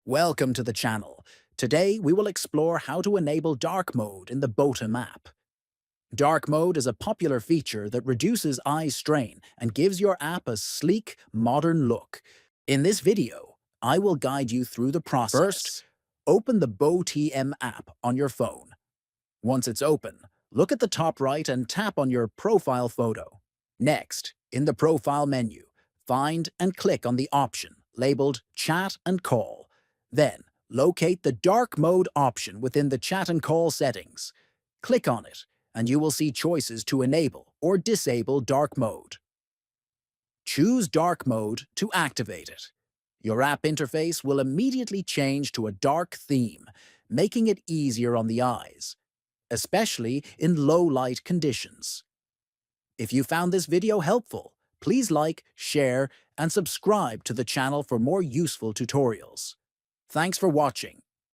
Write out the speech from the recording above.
Welcome to the channel. Today we will explore how to enable dark mode in the Botim app. Dark mode is a popular feature that reduces eye strain and gives your app a sleek, modern look. In this video, I will guide you through the process. First, open the Botim app on your phone. Once it's open, look at the top right and tap on your profile photo. Next, in the profile menu, find and click on the option labeled Chat and Call. Then, locate the dark mode option within the chat and call settings. Click on it, and you will see choices to enable or disable dark mode. Choose dark mode to activate it. Your app interface will immediately change to a dark theme, making it easier on the eyes, especially in low-light conditions. If you found this video helpful, please like, share, and subscribe to the channel for more useful tutorials. Thanks for watching.